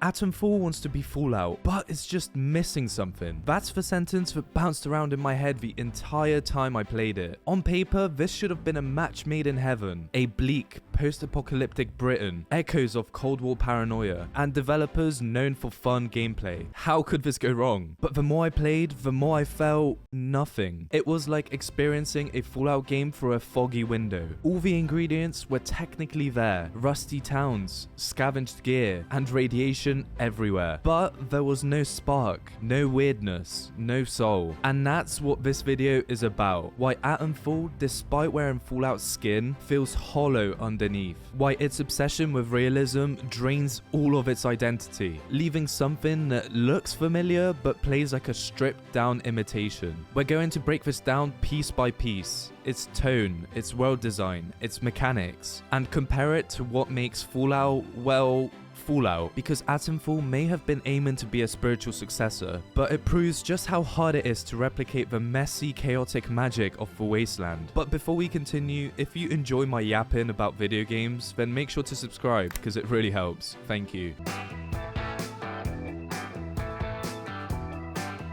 Atomfall wants to be Fallout, but it's just missing something. That's the sentence that bounced around in my head the entire time I played it. On paper, this should have been a match made in heaven. A bleak, post-apocalyptic Britain, echoes of Cold War paranoia, and developers known for fun gameplay. How could this go wrong? But the more I played, the more I felt nothing. It was like experiencing a Fallout game through a foggy window. All the ingredients were technically there. Rusty towns, scavenged gear, and radiation everywhere. But there was no spark, no weirdness, no soul. And that's what this video is about. Why Atomfall, despite wearing Fallout skin, feels hollow underneath. Why its obsession with realism drains all of its identity, leaving something that looks familiar but plays like a stripped down imitation. We're going to break this down piece by piece. Its tone, its world design, its mechanics, and compare it to what makes Fallout, well, Fallout, because Atomfall may have been aiming to be a spiritual successor, but it proves just how hard it is to replicate the messy, chaotic magic of the Wasteland. But before we continue, if you enjoy my yapping about video games, then make sure to subscribe, because it really helps. Thank you.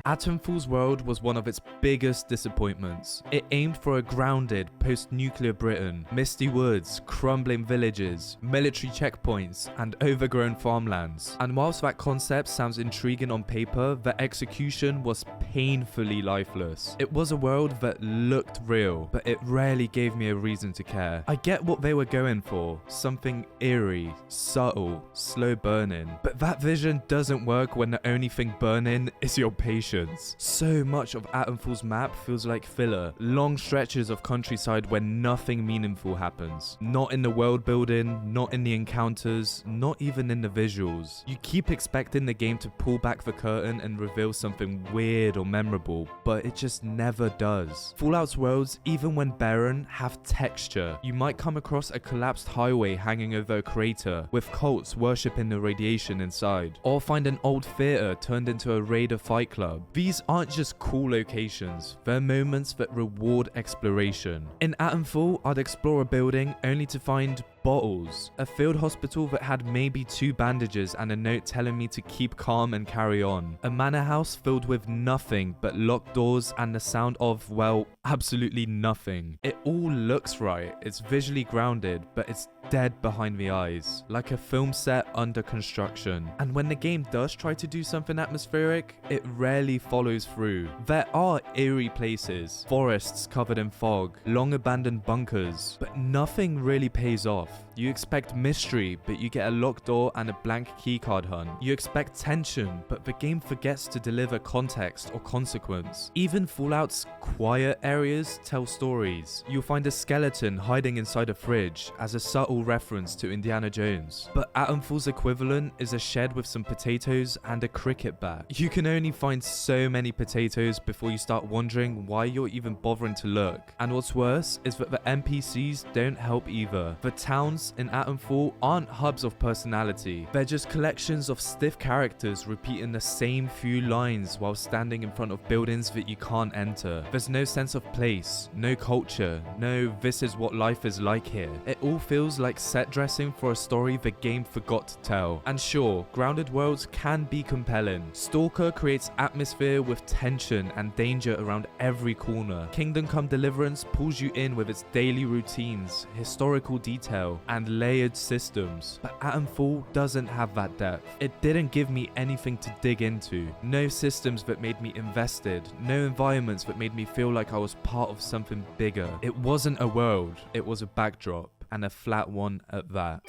Atomfall's world was one of its biggest disappointments. It aimed for a grounded, post-nuclear Britain, misty woods, crumbling villages, military checkpoints, and overgrown farmlands. And whilst that concept sounds intriguing on paper, the execution was painfully lifeless. It was a world that looked real, but it rarely gave me a reason to care. I get what they were going for, something eerie, subtle, slow burning. But that vision doesn't work when the only thing burning is your patience. So much of Atomfall's map feels like filler, long stretches of countryside where nothing meaningful happens. Not in the world building, not in the encounters, not even in the visuals. You keep expecting the game to pull back the curtain and reveal something weird or memorable, but it just never does. Fallout's worlds, even when barren, have texture. You might come across a collapsed highway hanging over a crater, with cults worshipping the radiation inside, or find an old theater turned into a raider fight club. These aren't just cool locations, they're moments that reward exploration. In Atomfall, I'd explore a building only to find bottles, a field hospital that had maybe 2 bandages and a note telling me to keep calm and carry on, a manor house filled with nothing but locked doors and the sound of, well, absolutely nothing. It all looks right, it's visually grounded, but it's dead behind the eyes, like a film set under construction. And when the game does try to do something atmospheric, it rarely follows through. There are eerie places, forests covered in fog, long abandoned bunkers, but nothing really pays off. You expect mystery, but you get a locked door and a blank keycard hunt. You expect tension, but the game forgets to deliver context or consequence. Even Fallout's quiet areas tell stories. You'll find a skeleton hiding inside a fridge as a subtle reference to Indiana Jones. But Atomfall's equivalent is a shed with some potatoes and a cricket bat. You can only find so many potatoes before you start wondering why you're even bothering to look. And what's worse is that the NPCs don't help either. The towns in Atomfall aren't hubs of personality. They're just collections of stiff characters repeating the same few lines while standing in front of buildings that you can't enter. There's no sense of place, no culture, no this is what life is like here. It all feels like set dressing for a story the game forgot to tell. And sure, grounded worlds can be compelling. Stalker creates atmosphere with tension and danger around every corner. Kingdom Come Deliverance pulls you in with its daily routines, historical detail, and layered systems. But Atomfall doesn't have that depth. It didn't give me anything to dig into. No systems that made me invested. No environments that made me feel like I was part of something bigger. It wasn't a world, it was a backdrop, and a flat one at that.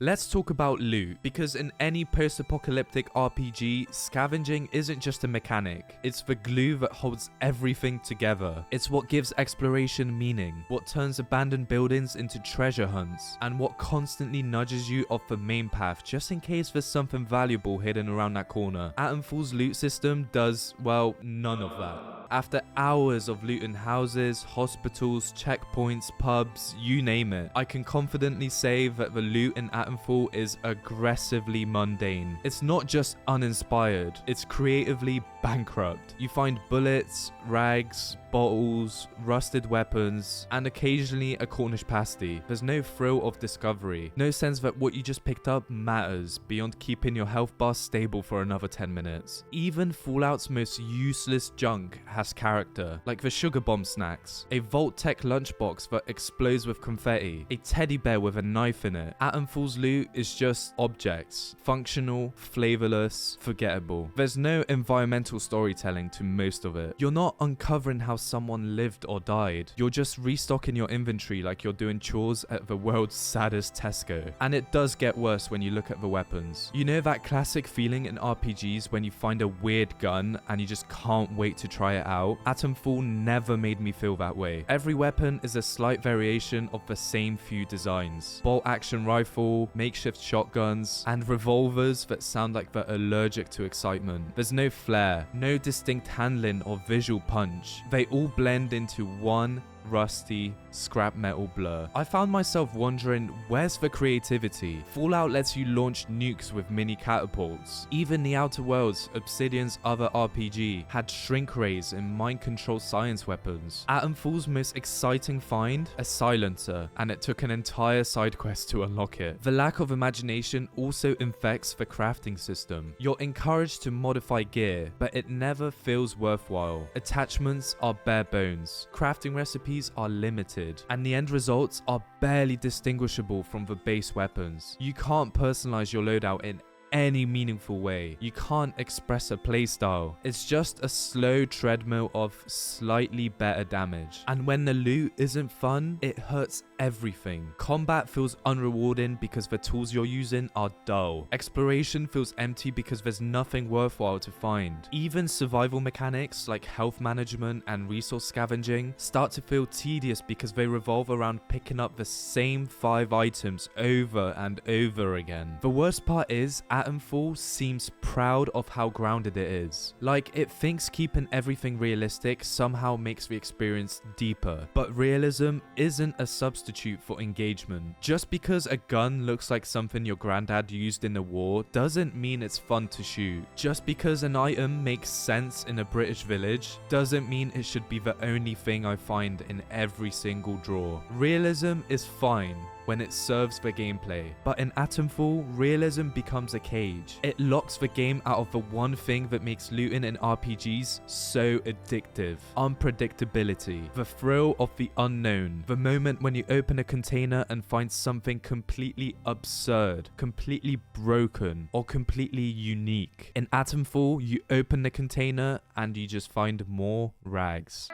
Let's talk about loot, because in any post-apocalyptic RPG, scavenging isn't just a mechanic, it's the glue that holds everything together. It's what gives exploration meaning, what turns abandoned buildings into treasure hunts, and what constantly nudges you off the main path just in case there's something valuable hidden around that corner. Atomfall's loot system does, well, none of that. After hours of looting houses, hospitals, checkpoints, pubs, you name it, I can confidently say that the loot in Atomfall is aggressively mundane. It's not just uninspired, it's creatively bankrupt. You find bullets, rags, bottles, rusted weapons, and occasionally a Cornish pasty. There's no thrill of discovery, no sense that what you just picked up matters beyond keeping your health bar stable for another 10 minutes. Even Fallout's most useless junk has character, like the sugar bomb snacks, a Vault-Tec lunchbox that explodes with confetti, a teddy bear with a knife in it. Atomfall's loot is just objects, functional, flavorless, forgettable. There's no environmental storytelling to most of it. You're not uncovering how someone lived or died. You're just restocking your inventory like you're doing chores at the world's saddest Tesco. And it does get worse when you look at the weapons. You know that classic feeling in RPGs when you find a weird gun and you just can't wait to try it out? Atomfall never made me feel that way. Every weapon is a slight variation of the same few designs. Bolt action rifle, makeshift shotguns, and revolvers that sound like they're allergic to excitement. There's no flair, no distinct handling or visual punch. They all blend into one rusty scrap metal blur. I found myself wondering, where's the creativity? Fallout lets you launch nukes with mini catapults. Even the Outer Worlds, Obsidian's other RPG, had shrink rays and mind control science weapons. Atomfall's most exciting find? A silencer, and it took an entire side quest to unlock it. The lack of imagination also infects the crafting system. You're encouraged to modify gear, but it never feels worthwhile. Attachments are bare bones. Crafting recipes are limited, and the end results are barely distinguishable from the base weapons. You can't personalize your loadout in any meaningful way. You can't express a playstyle. It's just a slow treadmill of slightly better damage. And when the loot isn't fun, it hurts everything. Combat feels unrewarding because the tools you're using are dull. Exploration feels empty because there's nothing worthwhile to find. Even survival mechanics like health management and resource scavenging start to feel tedious because they revolve around picking up the same 5 items over and over again. The worst part is, Atomfall seems proud of how grounded it is. Like, it thinks keeping everything realistic somehow makes the experience deeper. But realism isn't a substitute for engagement. Just because a gun looks like something your granddad used in the war doesn't mean it's fun to shoot. Just because an item makes sense in a British village doesn't mean it should be the only thing I find in every single drawer. Realism is fine when it serves the gameplay, but in Atomfall, realism becomes a cage. It locks the game out of the one thing that makes looting in RPGs so addictive: unpredictability. The thrill of the unknown. The moment when you open a container and find something completely absurd, completely broken, or completely unique. In Atomfall, you open the container and you just find more rags.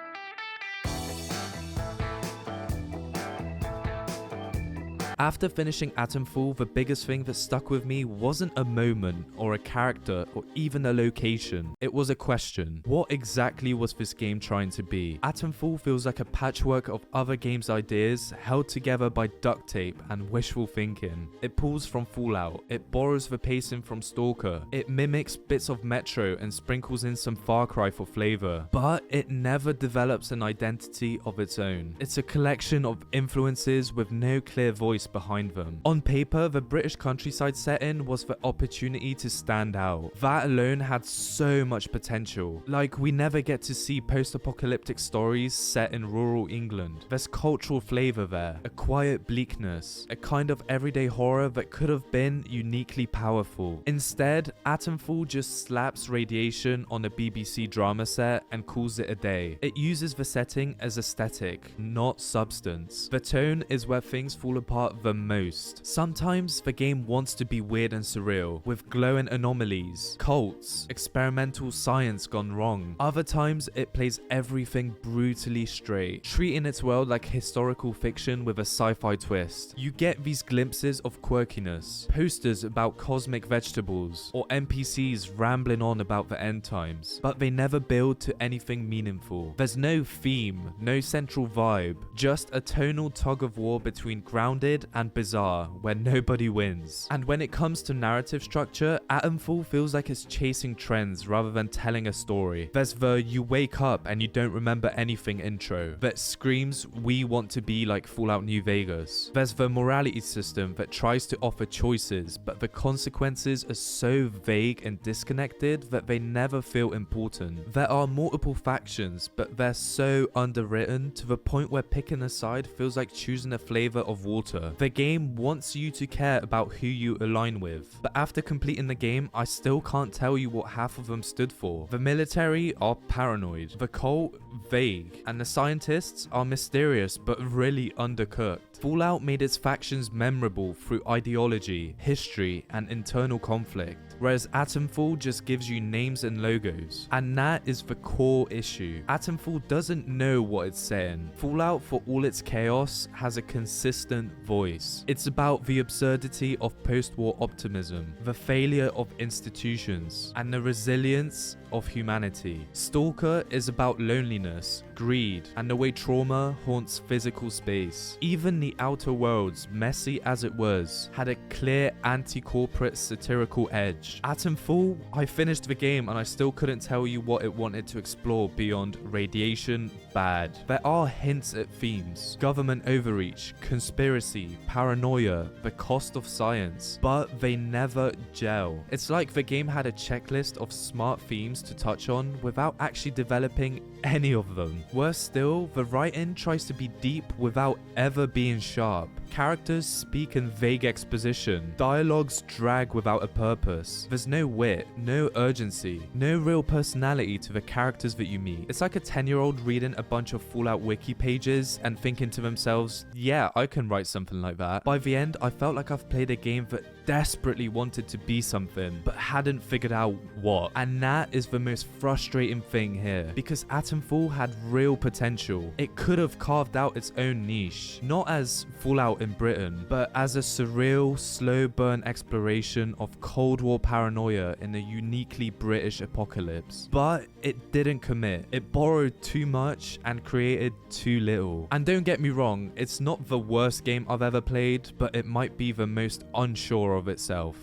After finishing Atomfall, the biggest thing that stuck with me wasn't a moment or a character or even a location. It was a question. What exactly was this game trying to be? Atomfall feels like a patchwork of other games' ideas held together by duct tape and wishful thinking. It pulls from Fallout. It borrows the pacing from Stalker. It mimics bits of Metro and sprinkles in some Far Cry for flavor. But it never develops an identity of its own. It's a collection of influences with no clear voice behind them. On paper, the British countryside setting was the opportunity to stand out. That alone had so much potential. Like, we never get to see post-apocalyptic stories set in rural England. There's cultural flavor there, a quiet bleakness, a kind of everyday horror that could have been uniquely powerful. Instead, Atomfall just slaps radiation on a BBC drama set and calls it a day. It uses the setting as aesthetic, not substance. The tone is where things fall apart the most. Sometimes the game wants to be weird and surreal, with glowing anomalies, cults, experimental science gone wrong. Other times it plays everything brutally straight, treating its world like historical fiction with a sci-fi twist. You get these glimpses of quirkiness, posters about cosmic vegetables, or NPCs rambling on about the end times, but they never build to anything meaningful. There's no theme, no central vibe, just a tonal tug of war between grounded and bizarre, where nobody wins. And when it comes to narrative structure, Atomfall feels like it's chasing trends rather than telling a story. There's the you wake up and you don't remember anything intro that screams we want to be like Fallout New Vegas. There's the morality system that tries to offer choices, but the consequences are so vague and disconnected that they never feel important. There are multiple factions, but they're so underwritten to the point where picking a side feels like choosing a flavor of water. The game wants you to care about who you align with, but after completing the game, I still can't tell you what half of them stood for. The military are paranoid, the cult vague, and the scientists are mysterious but really undercooked. Fallout made its factions memorable through ideology, history, and internal conflict, whereas Atomfall just gives you names and logos. And that is the core issue. Atomfall doesn't know what it's saying. Fallout, for all its chaos, has a consistent voice. It's about the absurdity of post-war optimism, the failure of institutions, and the resilience of humanity. Stalker is about loneliness, greed, and the way trauma haunts physical space. Even the Outer Worlds, messy as it was, had a clear anti-corporate satirical edge. Atomfall, I finished the game and I still couldn't tell you what it wanted to explore beyond radiation bad. There are hints at themes: government overreach, conspiracy, paranoia, the cost of science, but they never gel. It's like the game had a checklist of smart themes to touch on without actually developing any of them. Worse still, the writing tries to be deep without ever being sharp. Characters speak in vague exposition. Dialogues drag without a purpose. There's no wit, no urgency, no real personality to the characters that you meet. It's like a 10-year-old reading a bunch of Fallout wiki pages and thinking to themselves, yeah, I can write something like that. By the end, I felt like I've played a game that desperately wanted to be something, but hadn't figured out what. And that is the most frustrating thing here, because Atomfall had real potential. It could have carved out its own niche, not as Fallout in Britain, but as a surreal, slow burn exploration of Cold War paranoia in a uniquely British apocalypse. But it didn't commit. It borrowed too much and created too little. And don't get me wrong, it's not the worst game I've ever played, but it might be the most unsure of itself.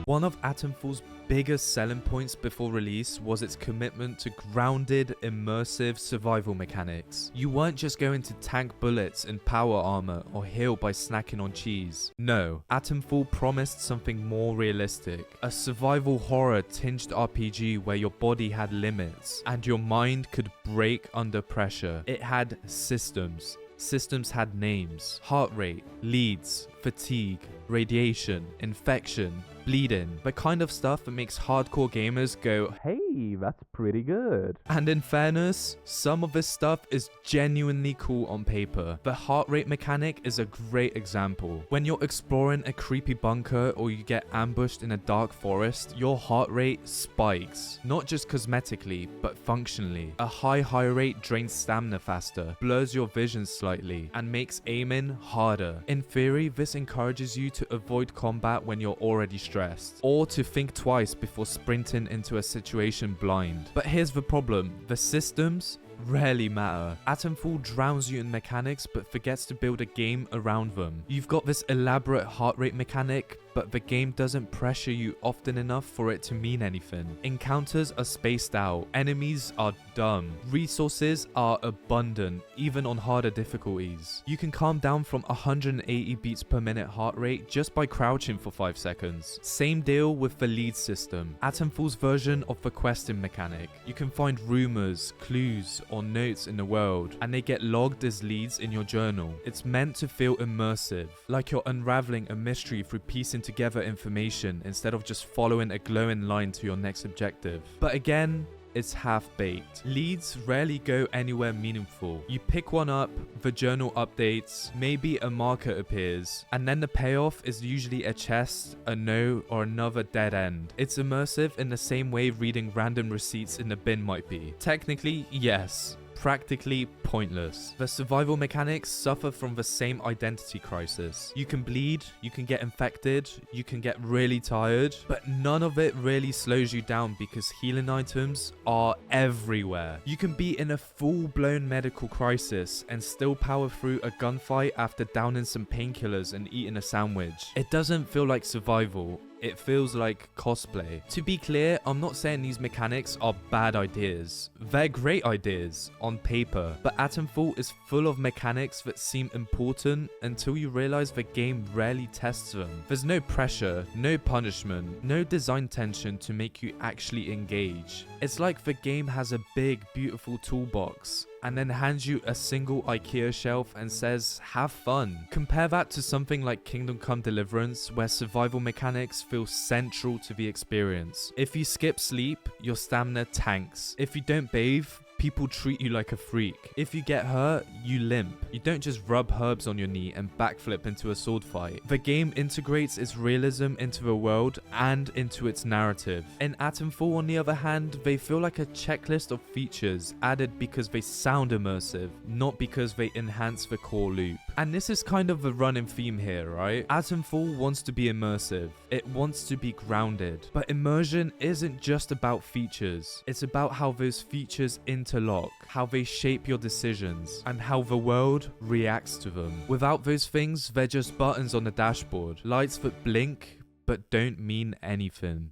One of Atomfall's biggest selling points before release was its commitment to grounded, immersive survival mechanics. You weren't just going to tank bullets in power armor or heal by snacking on cheese. No, Atomfall promised something more realistic. A survival horror tinged RPG where your body had limits and your mind could break under pressure. It had systems. Systems had names: heart rate, leads, fatigue, radiation, infection, bleeding. The kind of stuff that makes hardcore gamers go, hey, that's pretty good. And in fairness, some of this stuff is genuinely cool on paper. The heart rate mechanic is a great example. When you're exploring a creepy bunker or you get ambushed in a dark forest, your heart rate spikes. Not just cosmetically, but functionally. A high rate drains stamina faster, blurs your vision slightly, and makes aiming harder. In theory, this encourages you to avoid combat when you're already stressed, or to think twice before sprinting into a situation blind. But here's the problem: the systems rarely matter. Atomfall drowns you in mechanics but forgets to build a game around them. You've got this elaborate heart rate mechanic, but the game doesn't pressure you often enough for it to mean anything. Encounters are spaced out, enemies are dumb, resources are abundant, even on harder difficulties. You can calm down from 180 beats per minute heart rate just by crouching for 5 seconds. Same deal with the lead system, Atomfall's version of the questing mechanic. You can find rumors, clues, or notes in the world, and they get logged as leads in your journal. It's meant to feel immersive, like you're unraveling a mystery through piecing together information instead of just following a glowing line to your next objective. But again, it's half-baked. Leads rarely go anywhere meaningful. You pick one up, the journal updates, maybe a marker appears, and then the payoff is usually a chest, a note, or another dead end. It's immersive in the same way reading random receipts in the bin might be. Technically, yes, practically pointless. The survival mechanics suffer from the same identity crisis. You can bleed, you can get infected, you can get really tired, but none of it really slows you down because healing items are everywhere. You can be in a full-blown medical crisis and still power through a gunfight after downing some painkillers and eating a sandwich. It doesn't feel like survival. It feels like cosplay. To be clear, I'm not saying these mechanics are bad ideas. They're great ideas on paper, but Atomfall is full of mechanics that seem important until you realize the game rarely tests them. There's no pressure, no punishment, no design tension to make you actually engage. It's like the game has a big, beautiful toolbox and then hands you a single IKEA shelf and says, have fun. Compare that to something like Kingdom Come Deliverance, where survival mechanics feel central to the experience. If you skip sleep, your stamina tanks. If you don't bathe, people treat you like a freak. If you get hurt, you limp. You don't just rub herbs on your knee and backflip into a sword fight. The game integrates its realism into the world and into its narrative. In Atomfall, on the other hand, they feel like a checklist of features added because they sound immersive, not because they enhance the core loop. And this is kind of the running theme here, right? Atomfall wants to be immersive. It wants to be grounded. But immersion isn't just about features. It's about how those features interlock, how they shape your decisions, and how the world reacts to them. Without those things, they're just buttons on the dashboard, lights that blink but don't mean anything.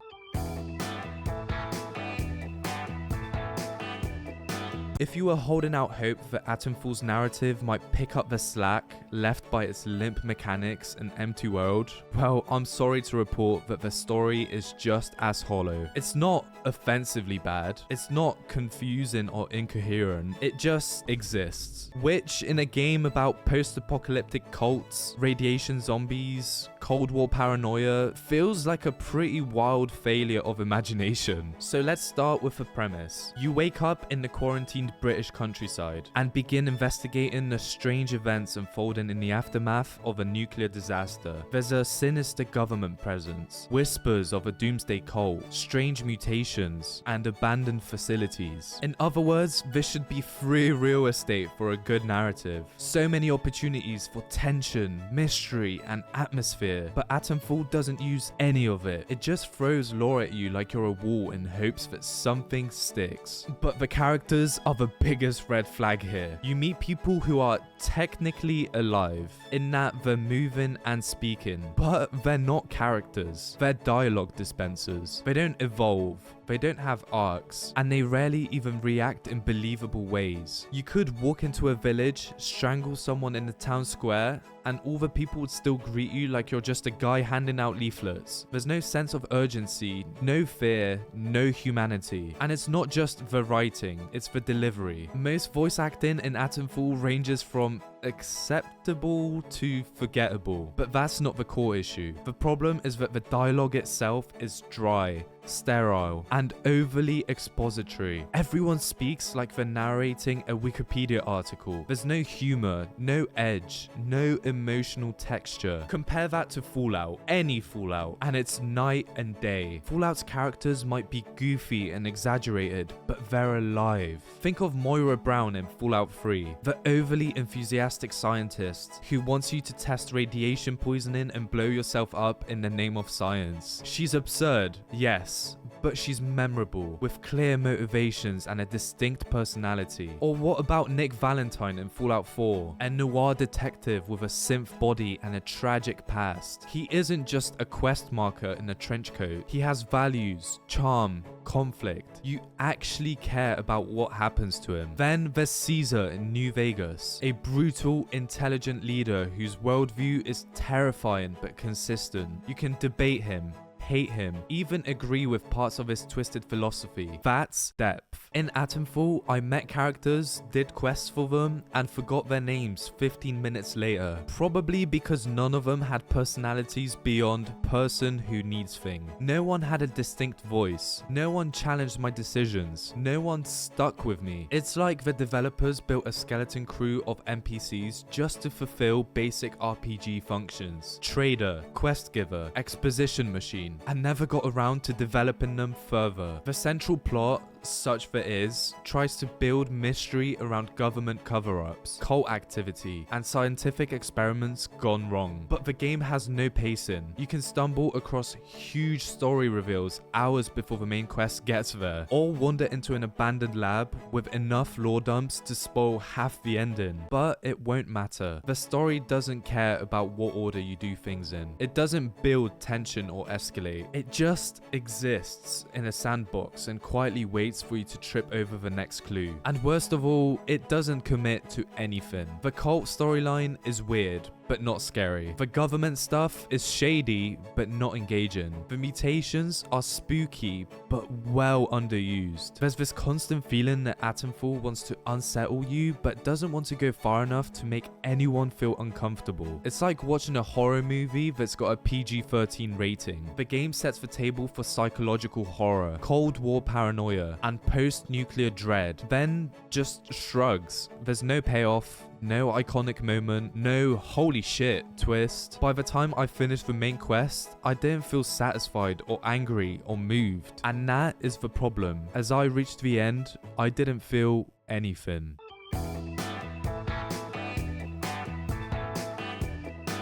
If you were holding out hope that Atomfall's narrative might pick up the slack left by its limp mechanics and empty world, well, I'm sorry to report that the story is just as hollow. It's not offensively bad, it's not confusing or incoherent, it just exists. Which, in a game about post-apocalyptic cults, radiation zombies, Cold War paranoia, feels like a pretty wild failure of imagination. So let's start with the premise. You wake up in the quarantined British countryside and begin investigating the strange events unfolding in the aftermath of a nuclear disaster. There's a sinister government presence, whispers of a doomsday cult, strange mutations, and abandoned facilities. In other words, this should be free real estate for a good narrative. So many opportunities for tension, mystery, and atmosphere, but Atomfall doesn't use any of it. It just throws lore at you like you're a wall in hopes that something sticks. But the characters are the biggest red flag here. You meet people who are technically alive, in that they're moving and speaking, but they're not characters. They're dialogue dispensers. They don't evolve, they don't have arcs, and they rarely even react in believable ways. You could walk into a village, strangle someone in the town square, and all the people would still greet you like you're just a guy handing out leaflets. There's no sense of urgency, no fear, no humanity. And it's not just the writing, it's the delivery. Most voice acting in Atomfall ranges from acceptable to forgettable, but that's not the core issue. The problem is that the dialogue itself is dry, sterile, and overly expository. Everyone speaks like they're narrating a Wikipedia article. There's no humor, no edge, no emotional texture. Compare that to Fallout, any Fallout, and it's night and day. Fallout's characters might be goofy and exaggerated, but they're alive. Think of Moira Brown in Fallout 3, the overly enthusiastic scientist who wants you to test radiation poisoning and blow yourself up in the name of science. She's absurd, yes, but she's memorable, with clear motivations and a distinct personality. Or what about Nick Valentine in Fallout 4, a noir detective with a synth body and a tragic past? He isn't just a quest marker in a trench coat. He has values, charm, conflict. You actually care about what happens to him. Then there's Caesar in New Vegas, a brutal, intelligent leader whose worldview is terrifying but consistent. You can debate him, hate him, even agree with parts of his twisted philosophy. That's depth. In Atomfall, I met characters, did quests for them, and forgot their names 15 minutes later. Probably because none of them had personalities beyond person who needs thing. No one had a distinct voice. No one challenged my decisions. No one stuck with me. It's like the developers built a skeleton crew of NPCs just to fulfill basic RPG functions. Trader, quest giver, exposition machine, and never got around to developing them further. The central plot, such that is, tries to build mystery around government cover-ups, cult activity, and scientific experiments gone wrong. But the game has no pacing. You can stumble across huge story reveals hours before the main quest gets there, or wander into an abandoned lab with enough lore dumps to spoil half the ending. But it won't matter. The story doesn't care about what order you do things in. It doesn't build tension or escalate. It just exists in a sandbox and quietly waits for you to trip over the next clue. And worst of all, it doesn't commit to anything. The cult storyline is weird, but not scary. The government stuff is shady, but not engaging. The mutations are spooky, but well underused. There's this constant feeling that Atomfall wants to unsettle you, but doesn't want to go far enough to make anyone feel uncomfortable. It's like watching a horror movie that's got a PG-13 rating. The game sets the table for psychological horror, Cold War paranoia, and post-nuclear dread, then just shrugs. There's no payoff, no iconic moment, no holy shit twist. By the time I finished the main quest, I didn't feel satisfied or angry or moved. And that is the problem. As I reached the end, I didn't feel anything.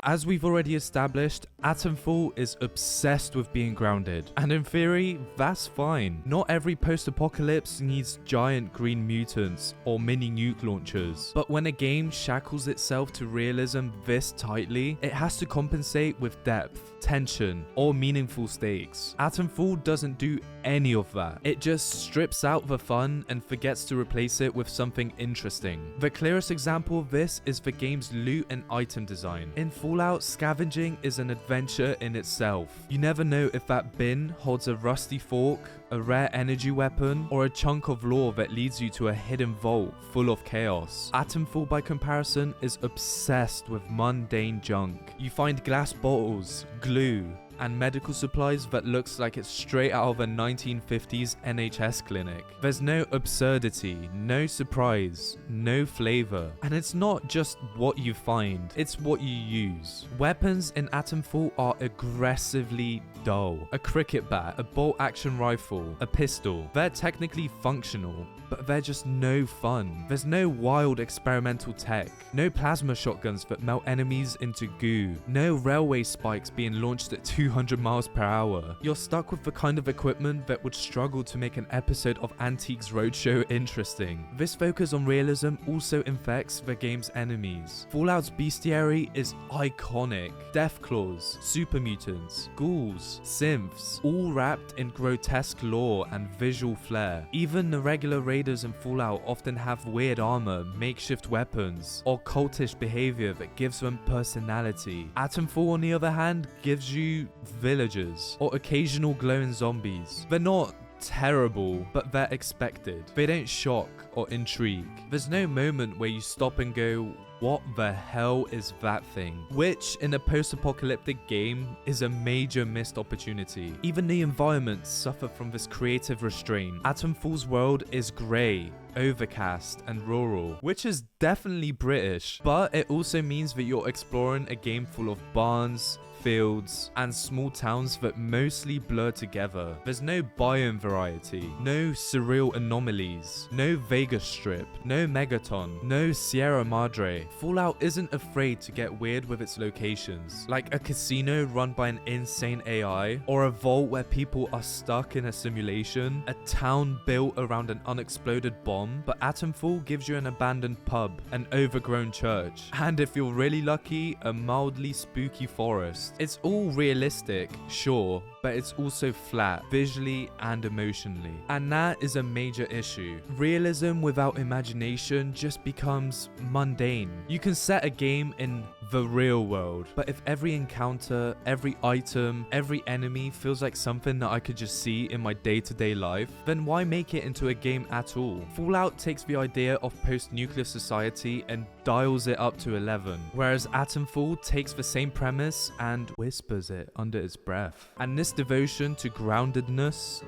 As we've already established, Atomfall is obsessed with being grounded, and in theory, that's fine. Not every post-apocalypse needs giant green mutants or mini nuke launchers, but when a game shackles itself to realism this tightly, it has to compensate with depth, tension, or meaningful stakes. Atomfall doesn't do any of that. It just strips out the fun and forgets to replace it with something interesting. The clearest example of this is the game's loot and item design. In Fallout, scavenging is an adventure in itself. You never know if that bin holds a rusty fork, a rare energy weapon, or a chunk of lore that leads you to a hidden vault full of chaos. Atomfall, by comparison, is obsessed with mundane junk. You find glass bottles, glue, and medical supplies that looks like it's straight out of a 1950s NHS clinic. There's no absurdity, no surprise, no flavor. And it's not just what you find, it's what you use. Weapons in Atomfall are aggressively dull. A cricket bat, a bolt action rifle, a pistol. They're technically functional, but they're just no fun. There's no wild experimental tech, no plasma shotguns that melt enemies into goo, no railway spikes being launched at 200 miles per hour. You're stuck with the kind of equipment that would struggle to make an episode of Antiques Roadshow interesting. This focus on realism also infects the game's enemies. Fallout's bestiary is iconic. Deathclaws, super mutants, ghouls, synths, all wrapped in grotesque lore and visual flair. Even the regular raiders in Fallout often have weird armor, makeshift weapons, or cultish behavior that gives them personality. Atomfall, on the other hand, gives you villagers or occasional glowing zombies. They're not terrible, but they're expected. They don't shock or intrigue. There's no moment where you stop and go, what the hell is that thing? Which, in a post-apocalyptic game, is a major missed opportunity. Even the environments suffer from this creative restraint. Atomfall's world is grey, overcast, and rural, which is definitely British, but it also means that you're exploring a game full of barns, fields, and small towns that mostly blur together. There's no biome variety, no surreal anomalies, no Vegas Strip, no Megaton, no Sierra Madre. Fallout isn't afraid to get weird with its locations, like a casino run by an insane AI, or a vault where people are stuck in a simulation, a town built around an unexploded bomb. But Atomfall gives you an abandoned pub, an overgrown church, and if you're really lucky, a mildly spooky forest. It's all realistic, sure, but it's also flat, visually and emotionally. And that is a major issue. Realism without imagination just becomes mundane. You can set a game in the real world, but if every encounter, every item, every enemy feels like something that I could just see in my day-to-day life, then why make it into a game at all? Fallout takes the idea of post-nuclear society and dials it up to 11, whereas Atomfall takes the same premise and whispers it under its breath. And this devotion to groundedness,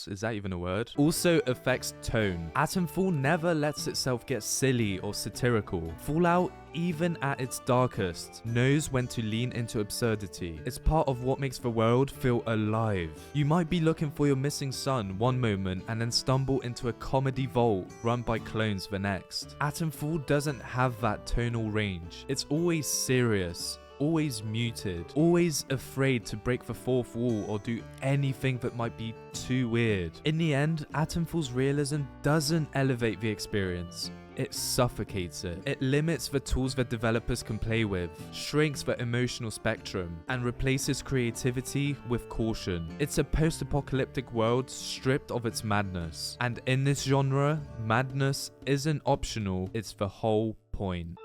is that even a word? Also affects tone. Atomfall never lets itself get silly or satirical. Fallout even at its darkest, knows when to lean into absurdity. It's part of what makes the world feel alive. You might be looking for your missing son one moment and then stumble into a comedy vault run by clones the next. Atomfall doesn't have that tonal range. It's always serious, always muted, always afraid to break the fourth wall or do anything that might be too weird. In the end, Atomfall's realism doesn't elevate the experience. It suffocates it. It limits the tools that developers can play with, shrinks the emotional spectrum, and replaces creativity with caution. It's a post-apocalyptic world stripped of its madness. And in this genre, madness isn't optional, it's the whole point.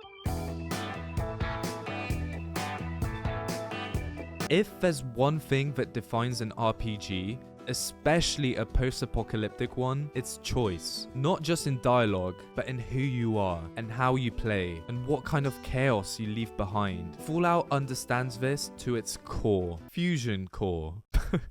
If there's one thing that defines an RPG, especially a post-apocalyptic one, it's choice. Not just in dialogue, but in who you are, and how you play, and what kind of chaos you leave behind. Fallout understands this to its core. Fusion core.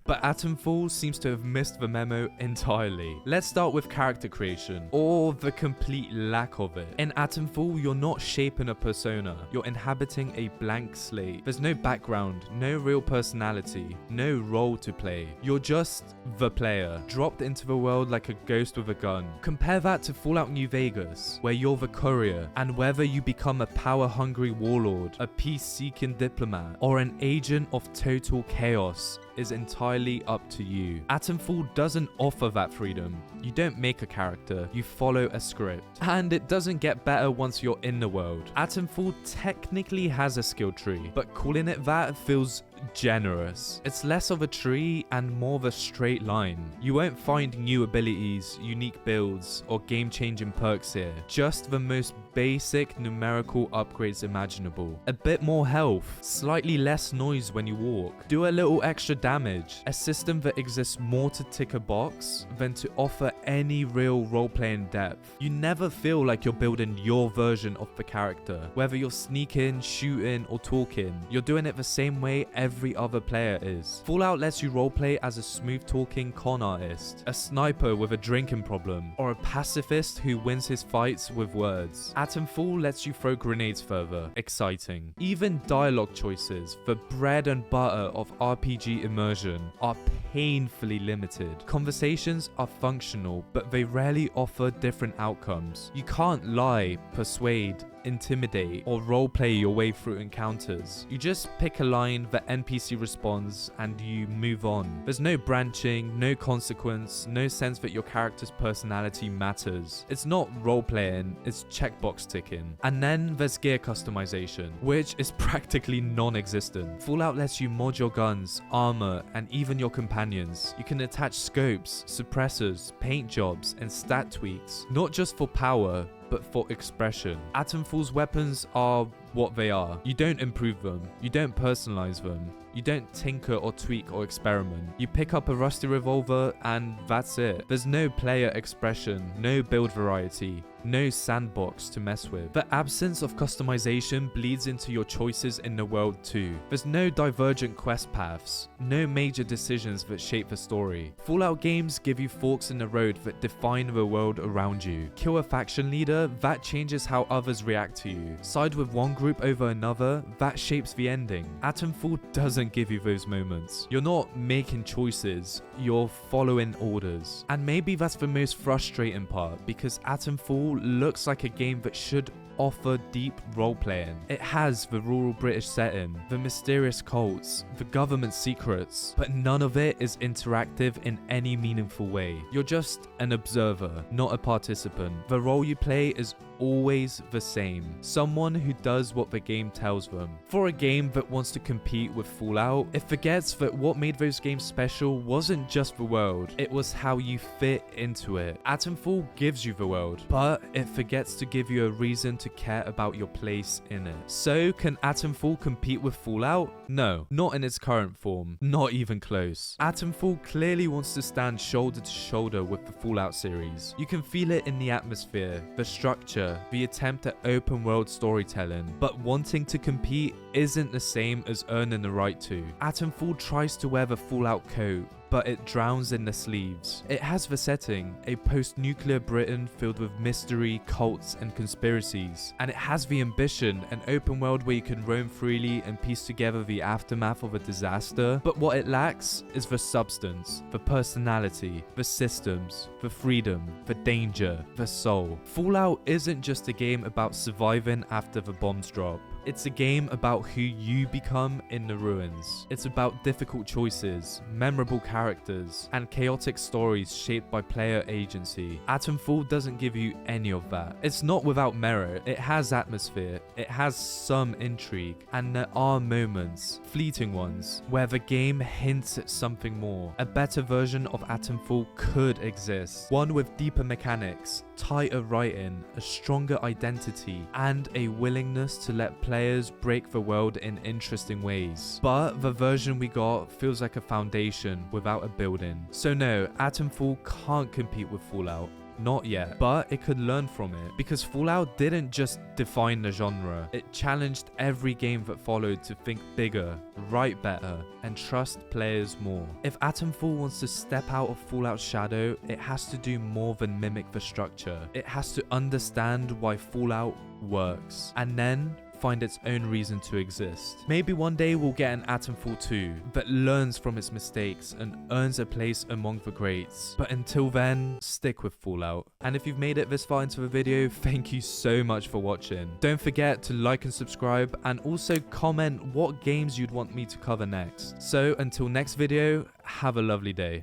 But Atomfall seems to have missed the memo entirely. Let's start with character creation, or the complete lack of it. In Atomfall, you're not shaping a persona, you're inhabiting a blank slate. There's no background, no real personality, no role to play. You're just the player, dropped into the world like a ghost with a gun. Compare that to Fallout New Vegas, where you're the courier, and whether you become a power-hungry warlord, a peace-seeking diplomat, or an agent of total chaos is entirely up to you. Atomfall doesn't offer that freedom. You don't make a character, you follow a script. And it doesn't get better once you're in the world. Atomfall technically has a skill tree, but calling it that feels generous. It's less of a tree and more of a straight line. You won't find new abilities, unique builds, or game-changing perks here. Just the most basic numerical upgrades imaginable. A bit more health, slightly less noise when you walk, do a little extra damage. A system that exists more to tick a box than to offer any real role-playing depth. You never feel like you're building your version of the character. Whether you're sneaking, shooting, or talking, you're doing it the same way every other player is. Fallout lets you roleplay as a smooth-talking con artist, a sniper with a drinking problem, or a pacifist who wins his fights with words. Atomfall lets you throw grenades further. Exciting. Even dialogue choices, the bread and butter of RPG immersion, are painfully limited. Conversations are functional, but they rarely offer different outcomes. You can't lie, persuade, intimidate, or roleplay your way through encounters. You just pick a line, the NPC responds, and you move on. There's no branching, no consequence, no sense that your character's personality matters. It's not roleplaying, it's checkbox ticking. And then there's gear customization, which is practically non-existent. Fallout lets you mod your guns, armor, and even your companions. You can attach scopes, suppressors, paint jobs, and stat tweaks, not just for power, but for expression. Atomfall's weapons are what they are. You don't improve them. You don't personalize them. You don't tinker or tweak or experiment. You pick up a rusty revolver and that's it. There's no player expression, no build variety, no sandbox to mess with. The absence of customization bleeds into your choices in the world too. There's no divergent quest paths, no major decisions that shape the story. Fallout games give you forks in the road that define the world around you. Kill a faction leader, that changes how others react to you. Side with one group over another, that shapes the ending. Atomfall doesn't give you those moments. You're not making choices, you're following orders. And maybe that's the most frustrating part, because Atomfall looks like a game that should offer deep role-playing. It has the rural British setting, the mysterious cults, the government secrets, but none of it is interactive in any meaningful way. You're just an observer, not a participant. The role you play is always the same. Someone who does what the game tells them. For a game that wants to compete with Fallout, it forgets that what made those games special wasn't just the world, it was how you fit into it. Atomfall gives you the world, but it forgets to give you a reason to care about your place in it. So can Atomfall compete with Fallout? No, not in its current form, not even close. Atomfall clearly wants to stand shoulder to shoulder with the Fallout series. You can feel it in the atmosphere, the structure, the attempt at open world storytelling, but wanting to compete isn't the same as earning the right to. Atomfall tries to wear the Fallout coat, but it drowns in the sleeves. It has the setting, a post-nuclear Britain filled with mystery, cults, and conspiracies. And it has the ambition, an open world where you can roam freely and piece together the aftermath of a disaster. But what it lacks is the substance, the personality, the systems, the freedom, the danger, the soul. Fallout isn't just a game about surviving after the bombs drop. It's a game about who you become in the ruins. It's about difficult choices, memorable characters, and chaotic stories shaped by player agency. Atomfall doesn't give you any of that. It's not without merit. It has atmosphere, it has some intrigue, and there are moments, fleeting ones, where the game hints at something more. A better version of Atomfall could exist. One with deeper mechanics, tighter writing, a stronger identity, and a willingness to let players break the world in interesting ways. But the version we got feels like a foundation without a building. So no, Atomfall can't compete with Fallout. Not yet, but it could learn from it, because Fallout didn't just define the genre, it challenged every game that followed to think bigger, write better, and trust players more. If Atomfall wants to step out of Fallout's shadow, it has to do more than mimic the structure. It has to understand why Fallout works, and then find its own reason to exist. Maybe one day we'll get an Atomfall 2 that learns from its mistakes and earns a place among the greats. But until then, stick with Fallout. And if you've made it this far into the video, thank you so much for watching. Don't forget to like and subscribe, and also comment what games you'd want me to cover next. So until next video, have a lovely day.